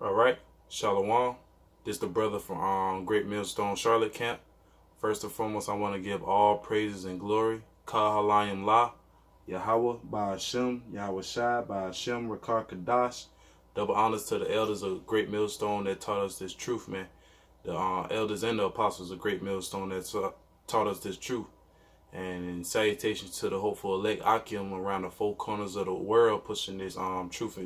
All right, Shalom. This the brother from Great Millstone Charlotte Camp. First and foremost, I want to give all praises and glory. Ka Halayim La, Yahweh, by Hashem, Yahawashi, by Hashem, Rakar Kadash. Double honors to the elders of Great Millstone that taught us this truth, man. The elders and the apostles of Great Millstone that taught us this truth. And in salutations to the hopeful elect Akim around the four corners of the world, pushing this truth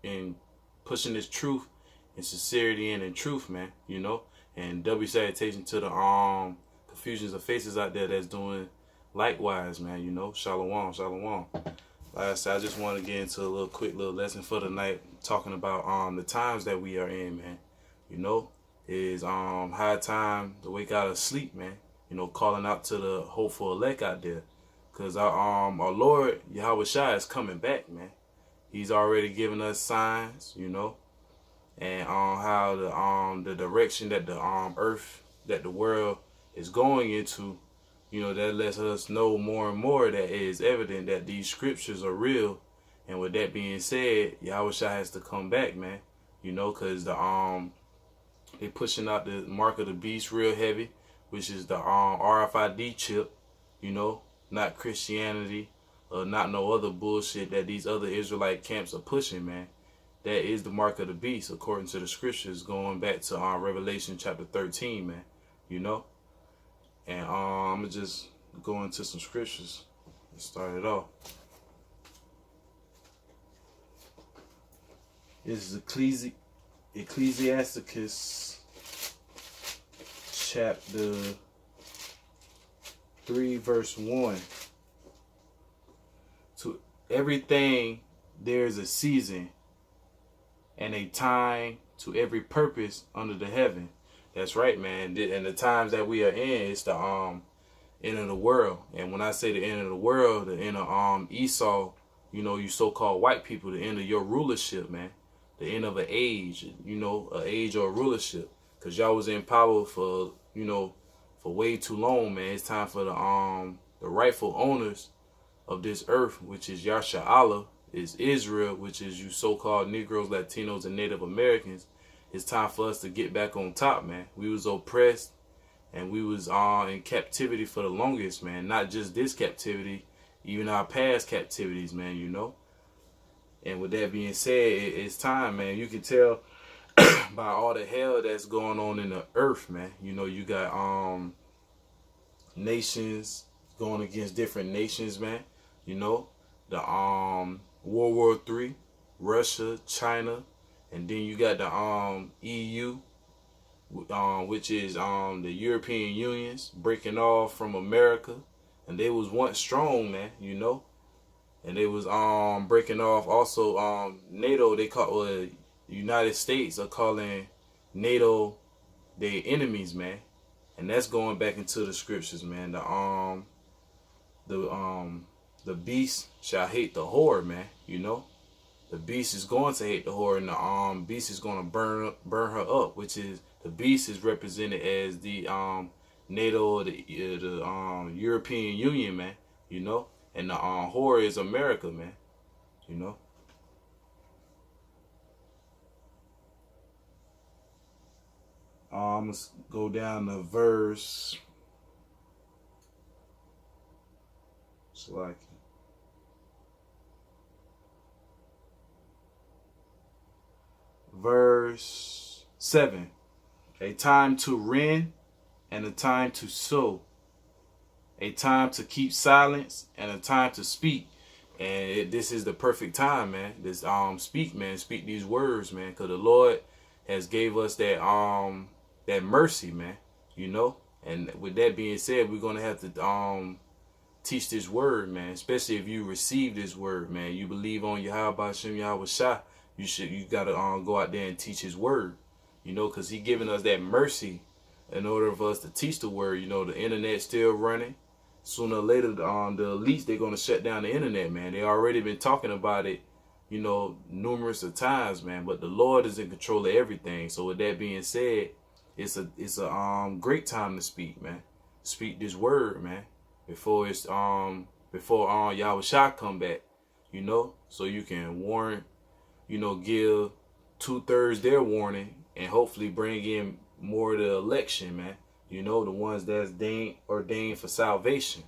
and pushing this truth and sincerity and in truth, man. You know, and double salutation to the confusions of faces out there that's doing likewise, man. You know, shalom, shalom. Like I said, I just want to get into a quick little lesson for the night, talking about the times that we are in, man. You know, it's high time to wake out of sleep, man. You know, calling out to the hopeful elect out there, cause our Lord Yahawashi is coming back, man. He's already given us signs, you know, and how the direction that the earth, that the world is going into, you know, that lets us know more and more that it is evident that these scriptures are real. And with that being said, Yahawashi has to come back, man. You know, cause they pushing out the mark of the beast real heavy, which is the R.F.I.D chip, you know, not Christianity or not no other bullshit that these other Israelite camps are pushing, man. That is the mark of the beast, according to the scriptures, going back to Revelation chapter 13, man, you know. And I'm going to just go into some scriptures and start it off. This is Ecclesiasticus chapter 3 verse 1. To everything there is a season and a time to every purpose under the heaven. That's right, man. And the times that we are in, it's the end of the world. And when I say the end of the world, the end of Esau, you know, you so-called white people, the end of your rulership, man. The end of an age, you know, an age or rulership. Cause y'all was in power for, you know, for way too long, man. It's time for the rightful owners of this earth, which is Yasha Allah, is Israel, which is you so-called Negroes, Latinos, and Native Americans. It's time for us to get back on top, man. We was oppressed and we was in captivity for the longest, man. Not just this captivity, even our past captivities, man, you know. And with that being said, it's time, man. You can tell by all the hell that's going on in the earth, man. You know, you got nations going against different nations, man. You know, the World War III, Russia, China, and then you got the EU, which is the European Unions breaking off from America, and they was once strong, man. You know, and they was breaking off also NATO. They call United States are calling NATO their enemies, man, and that's going back into the scriptures, man. The beast shall hate the whore, man. You know, the beast is going to hate the whore, and the beast is going to burn her up. Which is the beast is represented as the NATO, the European Union, man. You know, and the whore is America, man. You know. Let's go down to verse. Verse 7. A time to rend and a time to sow. A time to keep silence and a time to speak. And this is the perfect time, man. This speak, man. Speak these words, man. Because the Lord has gave us that that mercy, man. You know. And with that being said, we're gonna have to teach this word, man. Especially if you receive this word, man. You believe on Yahweh Hashem Yahawashi. You gotta go out there and teach His word. You know, because He giving us that mercy in order for us to teach the word. You know, the internet still running. Sooner or later, the elites, they're gonna shut down the internet, man. They already been talking about it, you know, numerous of times, man. But the Lord is in control of everything. So with that being said, it's a great time to speak, man. Speak this word, man, before Yahawashi come back, you know, so you can warn, you know, give 2/3 their warning and hopefully bring in more of the election, man. You know, the ones that's ordained for salvation.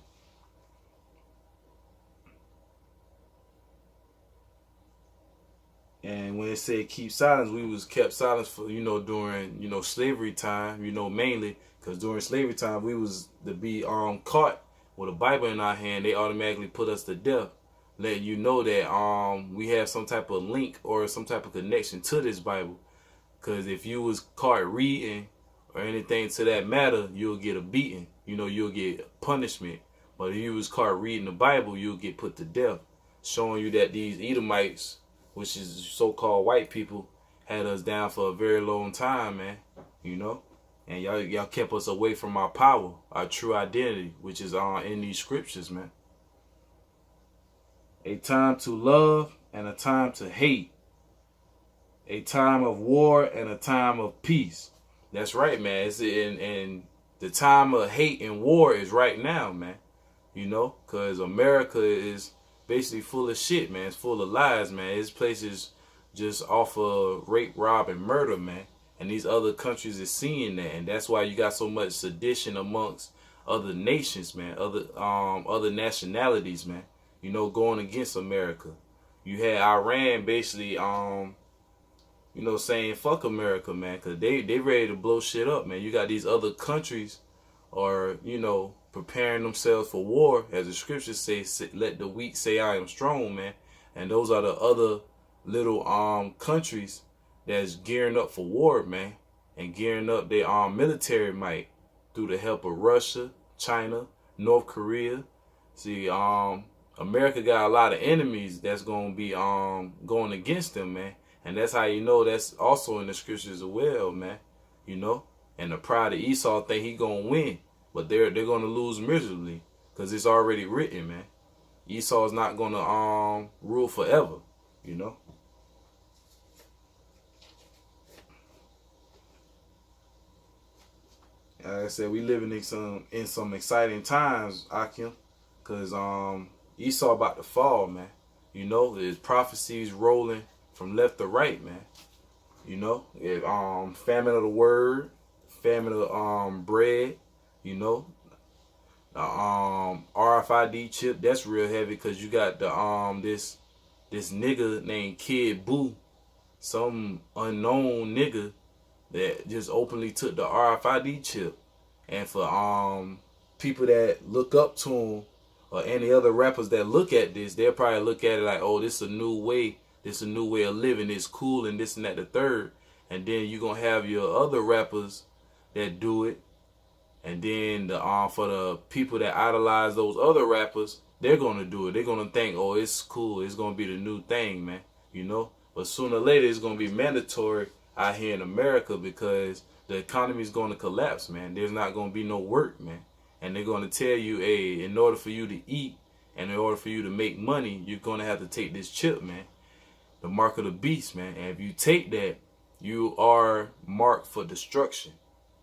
And when it said keep silence, we was kept silence for, during, slavery time, mainly because during slavery time, we was to be caught with a Bible in our hand. They automatically put us to death, letting you know that we have some type of link or some type of connection to this Bible. Because if you was caught reading or anything to that matter, you'll get a beating. You'll get punishment. But if you was caught reading the Bible, you'll get put to death, showing you that these Edomites, which is so-called white people, had us down for a very long time, man. And y'all kept us away from our power, our true identity, which is in these scriptures, man. A time to love and a time to hate. A time of war and a time of peace. That's right, man. And the time of hate and war is right now, man. Because America is basically full of shit, man. It's full of lies, man. This place is just off of rape, rob, and murder, man. And these other countries is seeing that, and that's why you got so much sedition amongst other nations, man. Other nationalities, man. Going against America. You had Iran basically, saying fuck America, man, because they ready to blow shit up, man. You got these other countries, or preparing themselves for war, as the scriptures say, let the weak say I am strong, man. And those are the other little countries that's gearing up for war, man, and gearing up their military might through the help of Russia, China, North Korea. See, America got a lot of enemies that's gonna be going against them, man. And that's how that's also in the scriptures as well, man. And the pride of Esau think he gonna win. But they're gonna lose miserably, because it's already written, man. Esau is not gonna rule forever, Like I said, we living in some exciting times, Akim, because Esau about to fall, man. There's prophecies rolling from left to right, man. Famine of the word, famine of bread. The R.F.I.D chip, that's real heavy, because you got the this nigga named Kid Boo, some unknown nigga that just openly took the R.F.I.D chip. And for people that look up to him, or any other rappers that look at this, they'll probably look at it like, oh, this is a new way. This is a new way of living. It's cool and this and that, the third. And then you're going to have your other rappers that do it. And then for the people that idolize those other rappers, they're going to do it. They're going to think, oh, it's cool. It's going to be the new thing, man. But sooner or later, it's going to be mandatory out here in America, because the economy is going to collapse, man. There's not going to be no work, man. And they're going to tell you, hey, in order for you to eat and in order for you to make money, you're going to have to take this chip, man. The mark of the beast, man. And if you take that, you are marked for destruction.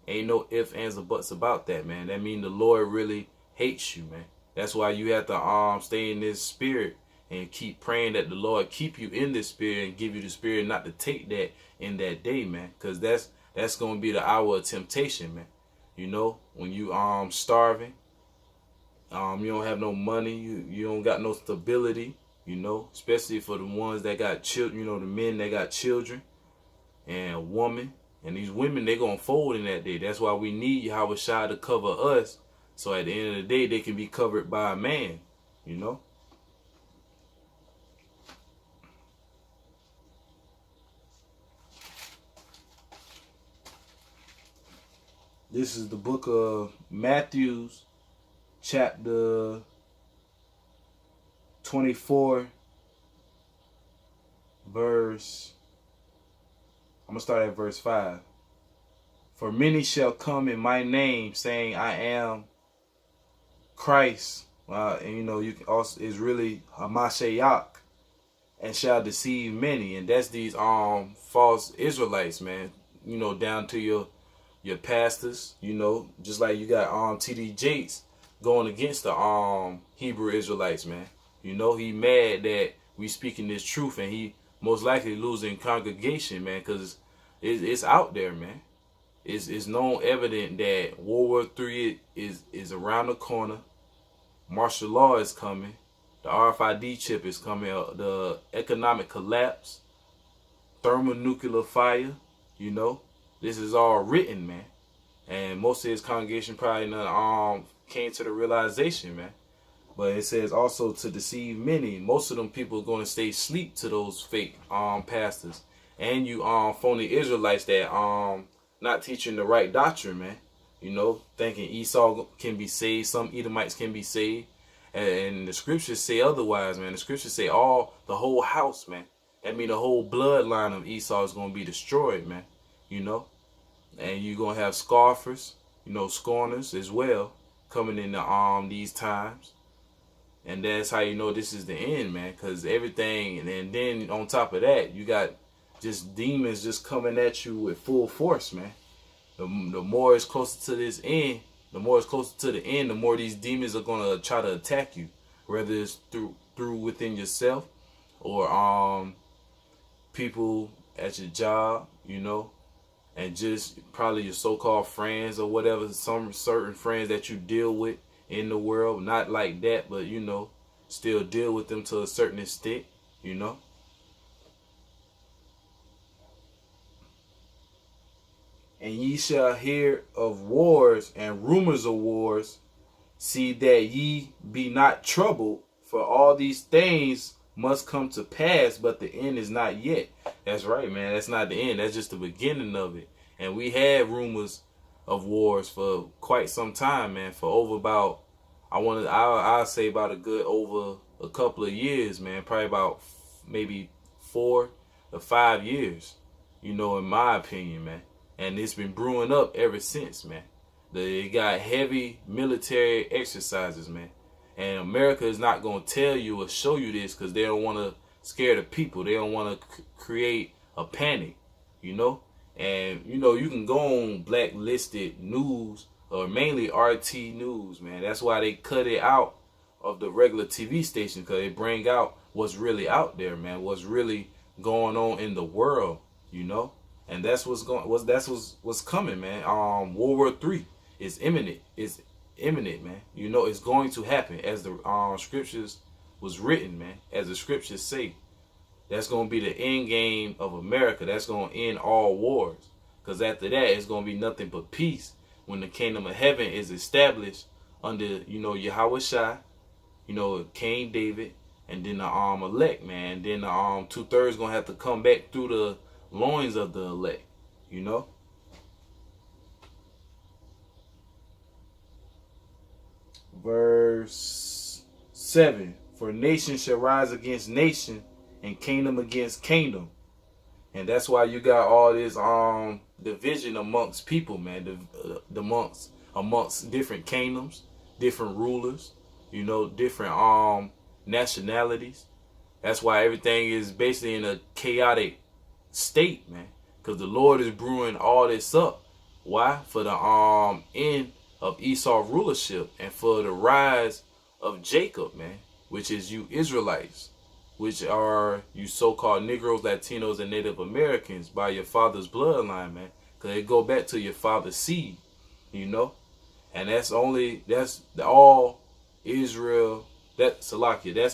Ain't no ifs, ands, or buts about that, man. That means the Lord really hates you, man. That's why you have to stay in this spirit and keep praying that the Lord keep you in this spirit and give you the spirit not to take that in that day, man. Because that's going to be the hour of temptation, man. When you starving, you don't have no money, you don't got no stability, especially for the ones that got children, the men that got children and women. And these women, they going to fold in that day. That's why we need Yahawashi to cover us, so at the end of the day, they can be covered by a man, This is the book of Matthew, chapter 24, verse, I'm going to start at verse 5. For many shall come in my name, saying, I am Christ. And you can also, is really Hamashiach, and shall deceive many. And that's these false Israelites, man. Down to your pastors, just like you got T.D. Jakes going against the Hebrew Israelites, man. He mad that we speaking this truth, and he most likely losing congregation, man, because it's out there, man. It's known evident that World War III is around the corner. Martial law is coming. The R.F.I.D chip is coming. The economic collapse, thermonuclear fire. You know, this is all written, man. And most of his congregation probably not came to the realization, man. But it says also to deceive many. Most of them people are going to stay asleep to those fake pastors. And you phony Israelites that not teaching the right doctrine, man. You know, thinking Esau can be saved, some Edomites can be saved. And the scriptures say otherwise, man. The scriptures say the whole house, man. That mean the whole bloodline of Esau is going to be destroyed, man. You know. And you're going to have scoffers, you know, scorners as well coming into these times. And that's how you know this is the end, man. Because everything, and then on top of that, you got just demons just coming at you with full force, man. The more it's closer to this end, the more it's closer to the end, the more these demons are going to try to attack you. Whether it's through within yourself or people at your job, you know. And just probably your so-called friends or whatever, some certain friends that you deal with in the world. Not like that, but, you know, still deal with them to a certain extent, you know. And ye shall hear of wars and rumors of wars. See that ye be not troubled, for all these things must come to pass, but the end is not yet. That's right, man. That's not the end. That's just the beginning of it. And we had rumors of wars for quite some time, man. For over about, I'll say about over a couple of years, man. Probably about maybe 4 to 5 years, you know, in my opinion, man. And it's been brewing up ever since, man. They got heavy military exercises, man. And America is not going to tell you or show you this because they don't want to scare the people. They don't want to create a panic, you know. And, you know, you can go on blacklisted news or mainly RT news, man. That's why they cut it out of the regular TV station, because they bring out what's really out there, man. What's really going on in the world, you know. And that's what's coming, man. World War III is imminent. It's imminent, man. You know, it's going to happen as the scriptures was written, man. As the scriptures say, that's going to be the end game of America. That's going to end all wars, because after that it's going to be nothing but peace when the kingdom of heaven is established under, you know, Yahawashi, you know, King David, and then the elect, man. And then the 2/3 gonna have to come back through the loins of the elect, you know. Verse 7, for nation shall rise against nation and kingdom against kingdom. And that's why you got all this division amongst people, man. Amongst different kingdoms, different rulers, you know, different nationalities. That's why everything is basically in a chaotic state, man. Because the Lord is brewing all this up. Why? For the end of Esau rulership and for the rise of Jacob, man, which is you Israelites, which are you so-called Negroes, Latinos, and Native Americans by your father's bloodline, man. Because they go back to your father's seed, you know. And that's all Israel, that's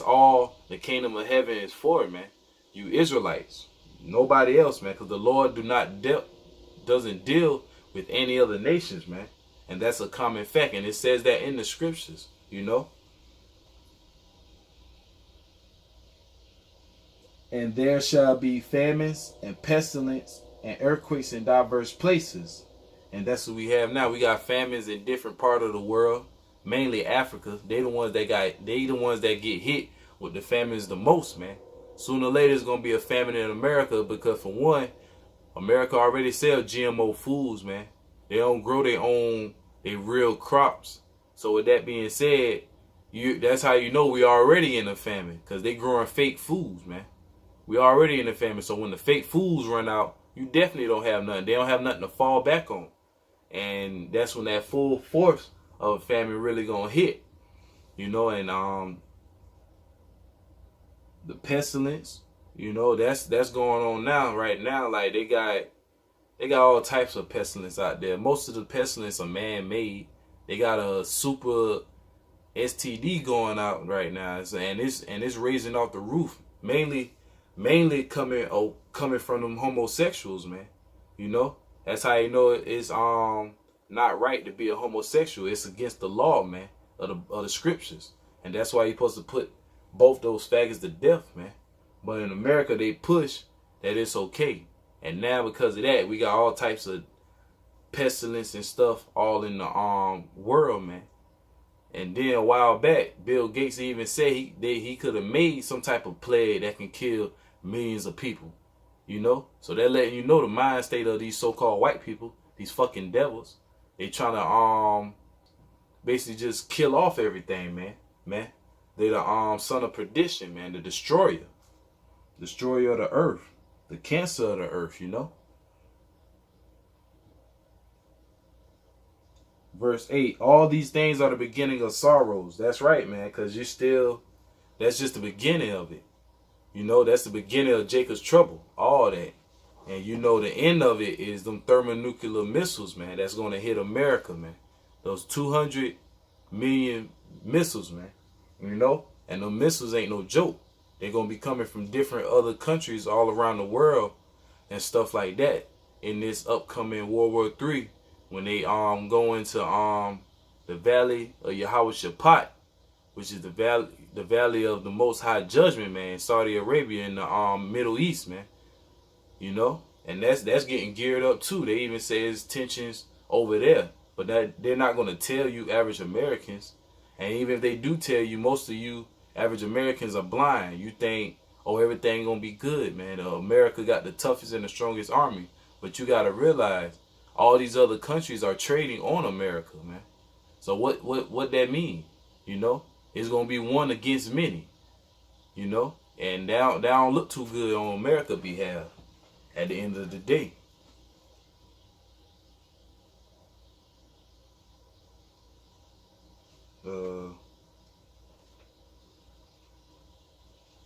all the kingdom of heaven is for, man. You Israelites. Nobody else, man. Because the Lord doesn't deal with any other nations, man. And that's a common fact. And it says that in the scriptures, you know. And there shall be famines and pestilence and earthquakes in diverse places. And that's what we have now. We got famines in different parts of the world, mainly Africa. They the ones that get hit with the famines the most, man. Sooner or later, there's gonna be a famine in America because, for one, America already sells GMO foods, man. They don't grow their real crops. So with that being said, that's how you know we already in a famine, because they growing fake foods, man. We already in a famine. So when the fake foods run out, you definitely don't have nothing. They don't have nothing to fall back on. And that's when that full force of famine really gonna hit, you know. And the pestilence, You know, that's going on now, right now. Like they got all types of pestilence out there. Most of the pestilence are man-made. They got a super STD going out right now, and it's raising off the roof. Mainly coming from them homosexuals, man. You know, that's how you know it's not right to be a homosexual. It's against the law, man, of the scriptures, and that's why you're supposed to put both those faggots to death, man. But in America, they push that it's okay, and now because of that, we got all types of pestilence and stuff all in the world, man. And then a while back, Bill Gates even said he could have made some type of plague that can kill millions of people. You know? So they're letting you know the mind state of these so-called white people, these fucking devils. They trying to basically just kill off everything, man. Man. They the son of perdition, man, the destroyer. Destroyer of the earth. The cancer of the earth, you know? Verse 8, all these things are the beginning of sorrows. That's right, man, because that's just the beginning of it. You know, that's the beginning of Jacob's trouble, all that. And you know, the end of it is them thermonuclear missiles, man, that's going to hit America, man. Those 200 million missiles, man, you know, and the missiles ain't no joke. They're going to be coming from different other countries all around the world and stuff like that in this upcoming World War III. When they go into the valley of Yahawashi, which is the valley of the Most High Judgment, man, Saudi Arabia in the Middle East, man. You know, and that's getting geared up too. They even say there's tensions over there, but that they're not gonna tell you average Americans. And even if they do tell you, most of you average Americans are blind. You think, oh, everything gonna be good, man. America got the toughest and the strongest army, but you gotta realize all these other countries are trading on America, man. So what that mean? You know, it's gonna be one against many. You know, and that don't look too good on America's behalf at the end of the day.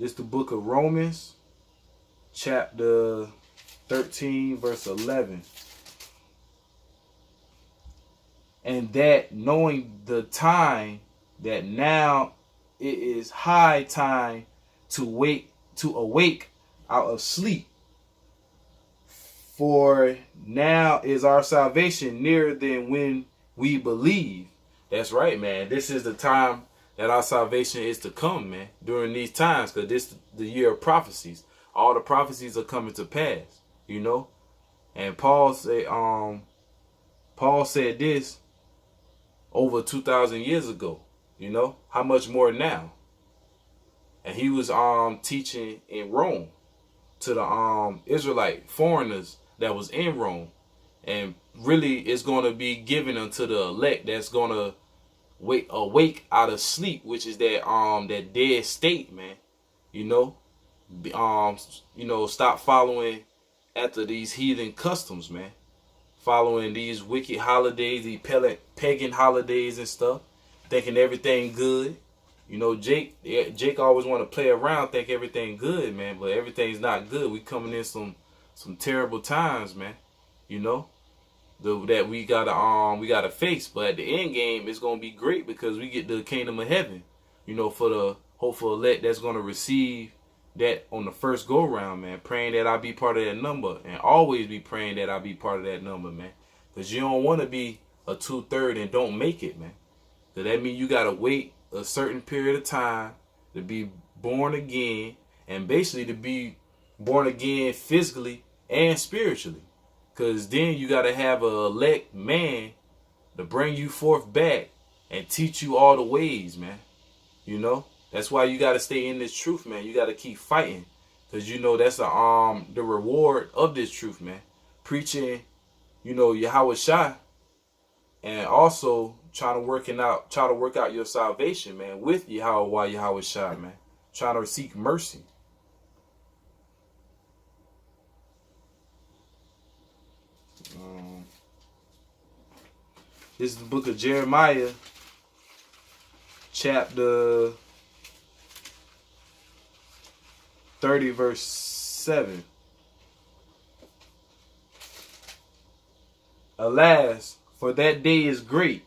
It's the book of Romans, chapter 13, verse 11. And that knowing the time, that now it is high time to awake out of sleep. For now is our salvation nearer than when we believe. That's right, man. This is the time that our salvation is to come, man. During these times, because this is the year of prophecies. All the prophecies are coming to pass, you know. And Paul said this over 2,000 years ago, you know. How much more now? And he was teaching in Rome to the Israelite foreigners that was in Rome. And really it's going to be given unto the elect that's going to awake out of sleep, which is that dead state, man. You know, stop following after these heathen customs, man. Following these wicked holidays, these pagan holidays and stuff, thinking everything good. You know, Jake always want to play around, think everything good, man, but everything's not good. We coming in some terrible times, man. You know, that we gotta face. But at the end game, it's gonna be great because we get the kingdom of heaven. You know, for the hopeful elect that's gonna receive that on the first go round, man. Praying that I be part of that number, and always be praying that I be part of that number, man. Because you don't want to be a 2/3 and don't make it, man. So that means you gotta wait a certain period of time to be born again, and basically to be born again physically and spiritually. Because then you got to have a elect man to bring you forth back and teach you all the ways, man. You know, that's why you got to stay in this truth, man. You got to keep fighting, because you know that's the reward of this truth, man. Preaching, you know, Yahawashi, and also try to work out your salvation, man, with Yahawashi, man. Trying to seek mercy. This is the book of Jeremiah, chapter 30 verse 7. Alas, for that day is great,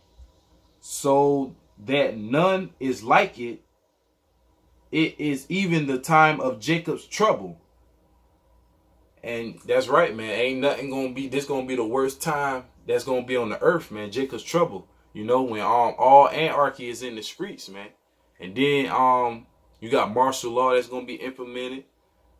so that none is like it. It is even the time of Jacob's trouble. And that's right, man. Ain't nothing gonna be, this gonna be the worst time that's gonna be on the earth, man. Jacob's trouble. You know, when all anarchy is in the streets, man. And then you got martial law that's gonna be implemented.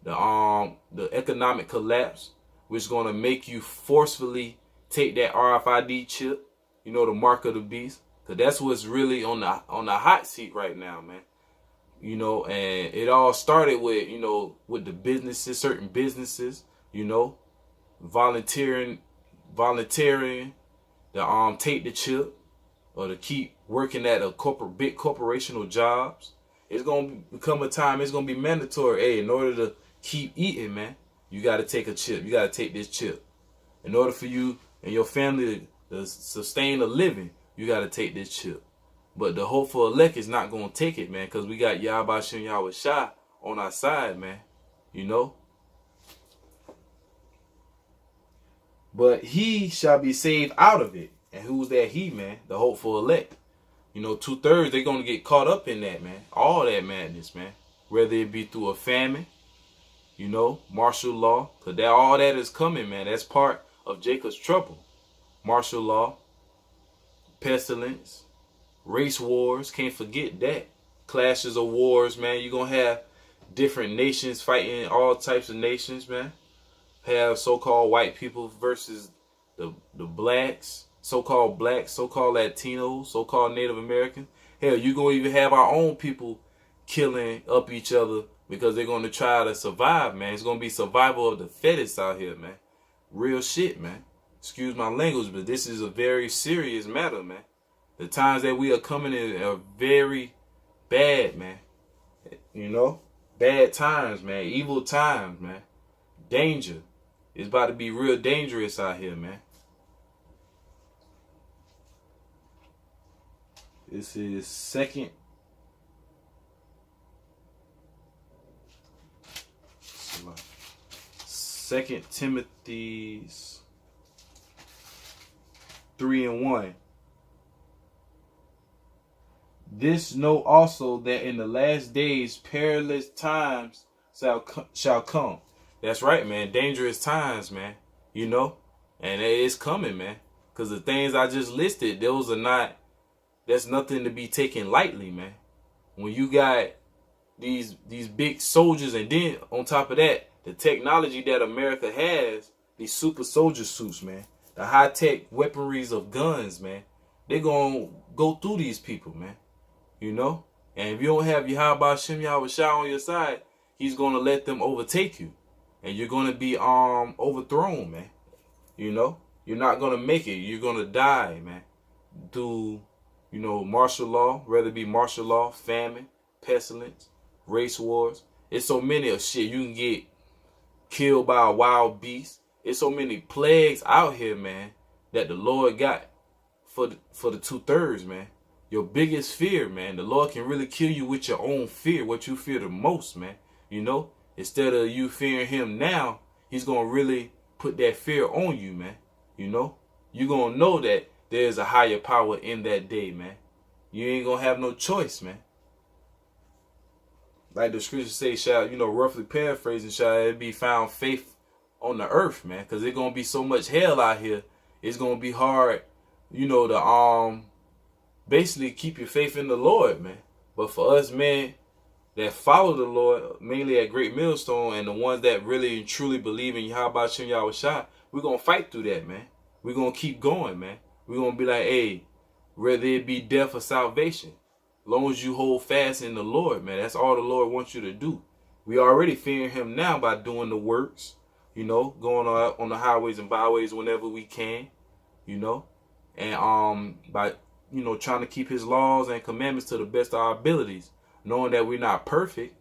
The economic collapse, which is gonna make you forcefully take that R.F.I.D chip, you know, the mark of the beast. Cause that's what's really on the hot seat right now, man. You know, and it all started with, you know, with the businesses, certain businesses, you know, volunteering to take the chip or to keep working at a big corporational jobs. It's gonna become a time, it's gonna be mandatory. Hey, in order to keep eating, man, you gotta take a chip. You gotta take this chip. In order for you and your family to sustain a living, you gotta take this chip. But the hopeful elect is not going to take it, man, because we got Yahawashi Yahawashi on our side, man. You know? But he shall be saved out of it. And who's that he, man? The hopeful elect. You know, 2/3, they're going to get caught up in that, man. All that madness, man. Whether it be through a famine, you know, martial law. Because all that is coming, man. That's part of Jacob's trouble. Martial law, pestilence, race wars, can't forget that. Clashes of wars, man. You're going to have different nations fighting all types of nations, man. Have so-called white people versus the blacks, so-called Latinos, so-called Native Americans. Hell, you're going to even have our own people killing up each other because they're going to try to survive, man. It's going to be survival of the fittest out here, man. Real shit, man. Excuse my language, but this is a very serious matter, man. The times that we are coming in are very bad, man. You know? Bad times, man. Evil times, man. Danger. It's about to be real dangerous out here, man. This is Second Timothy's 3:1. This know also that in the last days perilous times shall come. That's right, man. Dangerous times, man. You know? And it's coming, man. Because the things I just listed, that's nothing to be taken lightly, man. When you got these big soldiers, and then on top of that, the technology that America has, these super soldier suits, man. The high-tech weaponries of guns, man. They're going to go through these people, man. You know? And if you don't have Yahawashi Yahawashi on your side, he's going to let them overtake you. And you're going to be overthrown, man. You know? You're not going to make it. You're going to die, man. Through, you know, martial law, whether it be martial law, famine, pestilence, race wars. It's so many of shit. You can get killed by a wild beast. It's so many plagues out here, man, that the Lord got for the 2/3, man. Your biggest fear, man. The Lord can really kill you with your own fear, what you fear the most, man. You know, instead of you fearing him now, he's going to really put that fear on you, man. You know, you're going to know that there's a higher power in that day, man. You ain't going to have no choice, man. Like the scriptures say, shall, you know, roughly paraphrasing, shall it be found faith on the earth, man. Because there's going to be so much hell out here. It's going to be hard, you know, to basically keep your faith in the Lord, man. But for us, man, that follow the Lord, mainly at Great Millstone, and the ones that really and truly believe in Yahawashi Yahawashi, we're going to fight through that, man. We're going to keep going, man. We're going to be like, hey, whether it be death or salvation, as long as you hold fast in the Lord, man, that's all the Lord wants you to do. We already fearing him now by doing the works, you know, going on the highways and byways whenever we can, you know, and by, you know, trying to keep his laws and commandments to the best of our abilities, knowing that we're not perfect,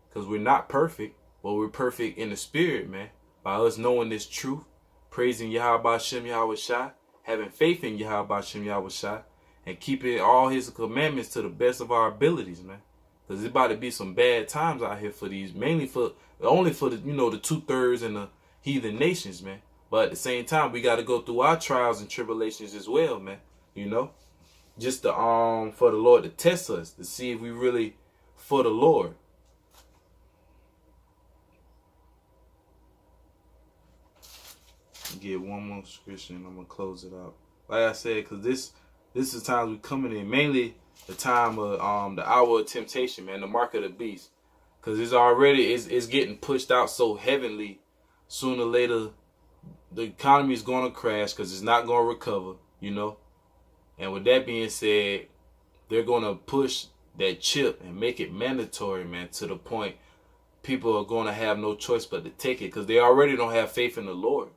because we're not perfect, but we're perfect in the spirit, man. By us knowing this truth, praising Yahawashi Yahawashi, having faith in Yahawashi Yahawashi, and keeping all his commandments to the best of our abilities, man. Because it's about to be some bad times out here for these, mainly for only for the, the 2/3 and the heathen nations, man. But at the same time, we got to go through our trials and tribulations as well, man. Just to for the Lord to test us, to see if we really for the Lord. Get one more scripture and I'm gonna close it out. Like I said, because this is times we coming in, mainly the time of the hour of temptation, man, the mark of the beast. Because it's getting pushed out so heavenly. Sooner or later, the economy is going to crash because it's not going to recover, And with that being said, they're going to push that chip and make it mandatory, man, to the point people are going to have no choice but to take it because they already don't have faith in the Lord.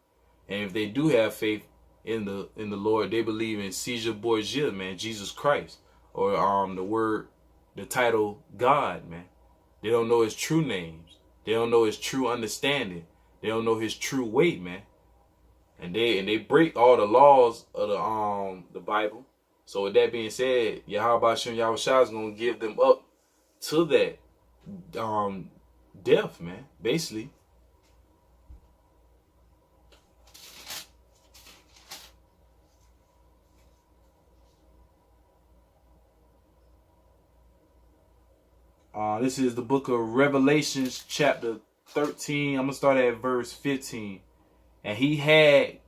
And if they do have faith in the Lord, they believe in Caesar Borgia, man, Jesus Christ, or the title God, man. They don't know his true names. They don't know his true understanding. They don't know his true weight, man. And they break all the laws of the Bible. So with that being said, Yahawashi is gonna give them up to that death, man. Basically. This is the book of Revelations, chapter 13. I'm going to start at verse 15. And he had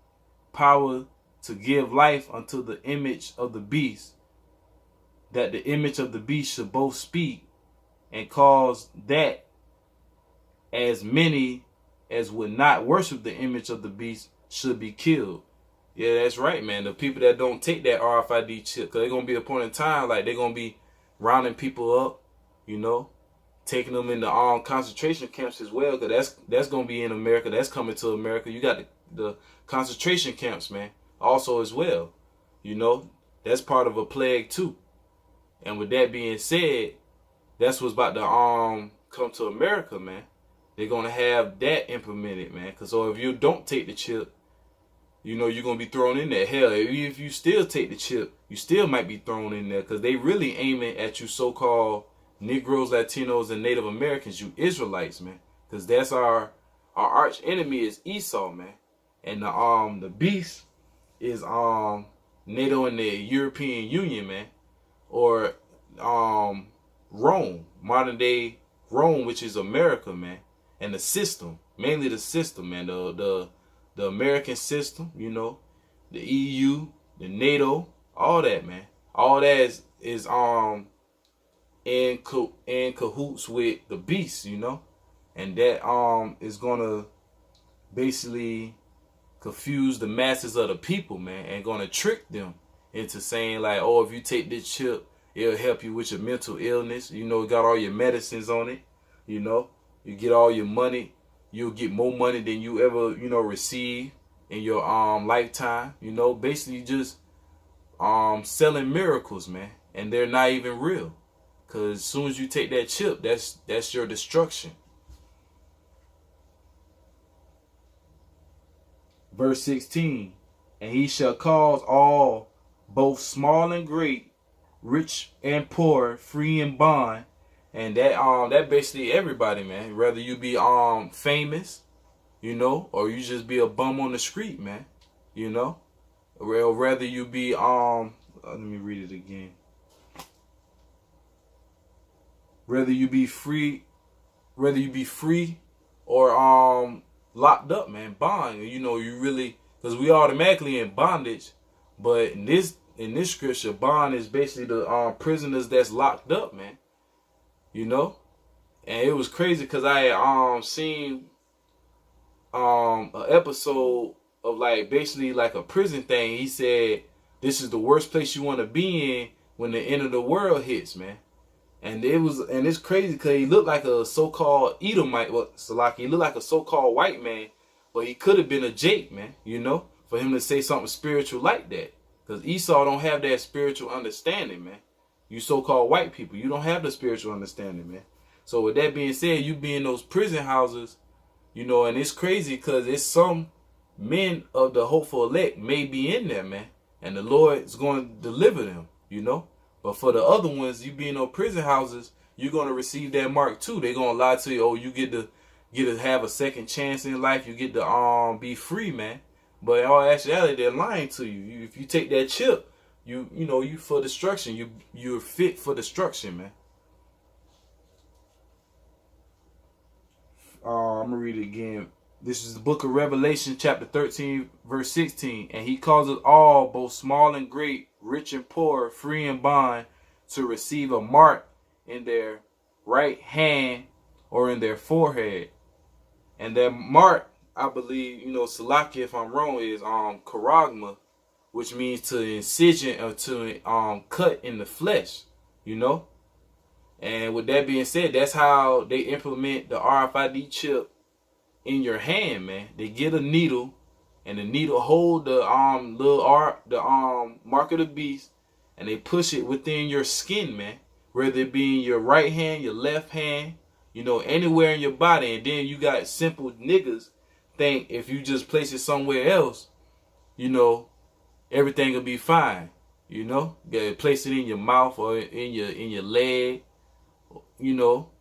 power to give life unto the image of the beast, that the image of the beast should both speak and cause that as many as would not worship the image of the beast should be killed. Yeah, that's right, man. The people that don't take that R.F.I.D chip, because they're going to be a point in time, like they're going to be rounding people up, taking them into concentration camps as well, because that's going to be in America. That's coming to America. You got the concentration camps, man, also as well. That's part of a plague too. And with that being said, that's what's about to come to America, man. They're going to have that implemented, man. Because if you don't take the chip, you're going to be thrown in there. Hell, if you still take the chip, you still might be thrown in there, because they really aiming at you so-called Negroes, Latinos, and Native Americans, you Israelites, man. Because that's our arch enemy is Esau, man. And the beast is NATO and the European Union, man. Or Rome, modern day Rome, which is America, man. And the system, mainly the system, man. The American system, the EU, the NATO, all that, man. All that is in cahoots with the beast, and that is gonna basically confuse the masses of the people, man, and gonna trick them into saying like, oh, if you take this chip, it'll help you with your mental illness. It got all your medicines on it. You get all your money. You'll get more money than you ever, receive in your lifetime. Basically just selling miracles, man, and they're not even real. Because as soon as you take that chip, that's your destruction. Verse 16, and he shall cause all, both small and great, rich and poor, free and bond. And that basically everybody, man. Whether you be famous, or you just be a bum on the street, man. Or whether you be let me read it again. Whether you be free or locked up, man, bond. You really, because we automatically in bondage, but in this scripture, bond is basically the prisoners that's locked up, man. And it was crazy because I had seen an episode of like basically like a prison thing. He said this is the worst place you want to be in when the end of the world hits, man. And it's crazy because he looked like a so-called Edomite. Well, Salaki, he looked like a so-called white man, but he could have been a Jake, man, for him to say something spiritual like that. Because Esau don't have that spiritual understanding, man. You so-called white people, you don't have the spiritual understanding, man. So with that being said, you be in those prison houses, and it's crazy because it's some men of the hopeful elect may be in there, man. And the Lord is going to deliver them, But for the other ones, you be in those prison houses, you're going to receive that mark too. They're going to lie to you. Oh, you get get to have a second chance in life. You get to be free, man. But in all actuality, they're lying to you. If you take that chip, you know you for destruction. You're fit for destruction, man. I'm gonna read it again. This is the book of Revelation, chapter 13, verse 16. And he causes all, both small and great, rich and poor, free and bond, to receive a mark in their right hand or in their forehead. And that mark, I believe, Salaki, if I'm wrong, is charagma, which means to incision or to cut in the flesh, And with that being said, that's how they implement the R.F.I.D chip in your hand, man. They get a needle, and the needle hold the mark of the beast, and they push it within your skin, man. Whether it be in your right hand, your left hand, anywhere in your body. And then you got simple niggas think if you just place it somewhere else, everything will be fine. You gotta place it in your mouth or in your leg,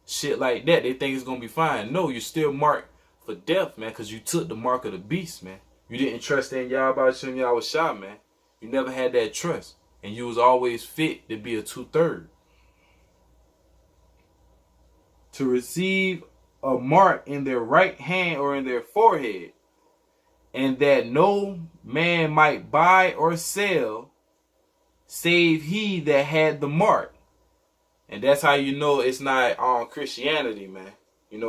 shit like that. They think it's gonna be fine. No, you're still marked for death, man, because you took the mark of the beast, man. You didn't trust in Yahawashi, Yahawashi, man. You never had that trust, and you was always fit to be a 2/3. To receive a mark in their right hand or in their forehead, and that no man might buy or sell, save he that had the mark. And that's how you know it's not Christianity, man.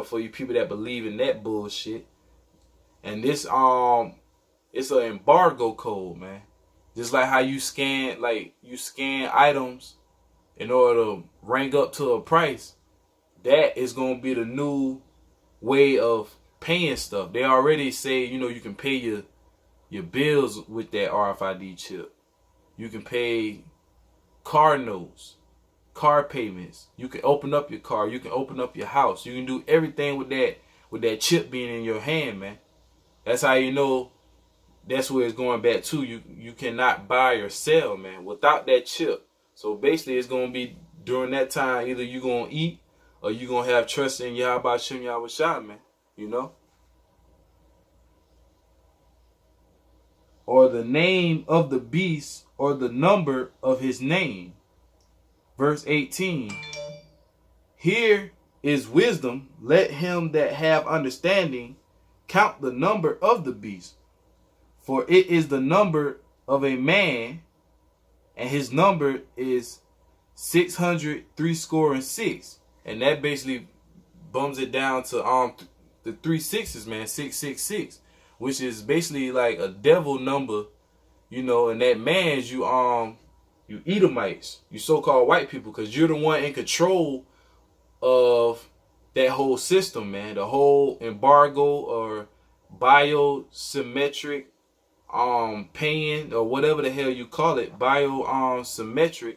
For you people that believe in that bullshit. And this it's an embargo code, man. Just like how you scan items in order to rank up to a price. That is gonna be the new way of paying stuff. They already say, you can pay your bills with that R.F.I.D chip. You can pay car notes, car payments. You can open up your car. You can open up your house. You can do everything with that chip being in your hand, man. That's how you know that's where it's going back to. You cannot buy or sell, man, without that chip. So basically it's gonna be during that time either you're gonna eat or you're gonna have trust in Yahawashi, Yahawashi, man. Or the name of the beast or the number of his name. Verse 18. Here is wisdom. Let him that have understanding count the number of the beast. For it is the number of a man, and his number is 666. And that basically bums it down to the 3 6s, man, 666, which is basically like a devil number, and that man's you Edomites, you so-called white people, because you're the one in control of that whole system, man. The whole embargo or biosymmetric paying or whatever the hell you call it, biosymmetric,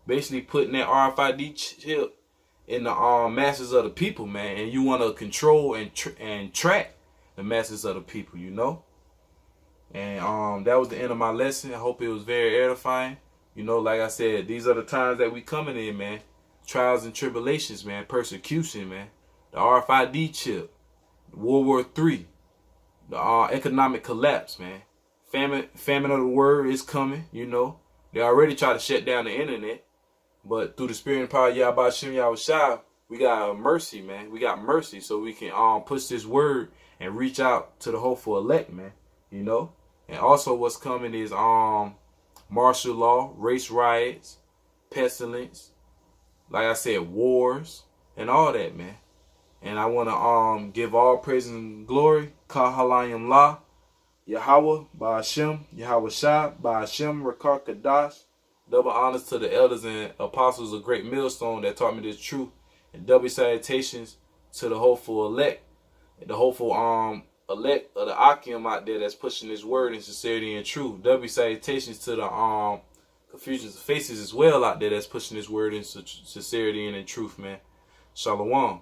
basically putting that R.F.I.D chip in the masses of the people, man. And you want to control and track the masses of the people, And that was the end of my lesson. I hope it was very edifying. Like I said, these are the times that we coming in, man. Trials and tribulations, man. Persecution, man. The R.F.I.D chip. World War III. The economic collapse, man. Famine of the word is coming, They already tried to shut down the internet. But through the spirit and power of Yahawashi, Yahawashi, we got mercy, man. We got mercy so we can push this word and reach out to the hopeful elect, man. And also what's coming is martial law, race riots, pestilence, like I said, wars, and all that, man. And I want to give all praise and glory, Kahalayim La, Yahweh, Ba'ashem, Yahawashi, Ba'ashem, Rakar Kadash. Double honors to the elders and apostles of Great Millstone that taught me this truth. And double salutations to the hopeful elect. And the hopeful elect of the Akim out there that's pushing this word in sincerity and truth. Double salutations to the Confusions of Faces as well out there that's pushing this word in sincerity and in truth, man. Shalom.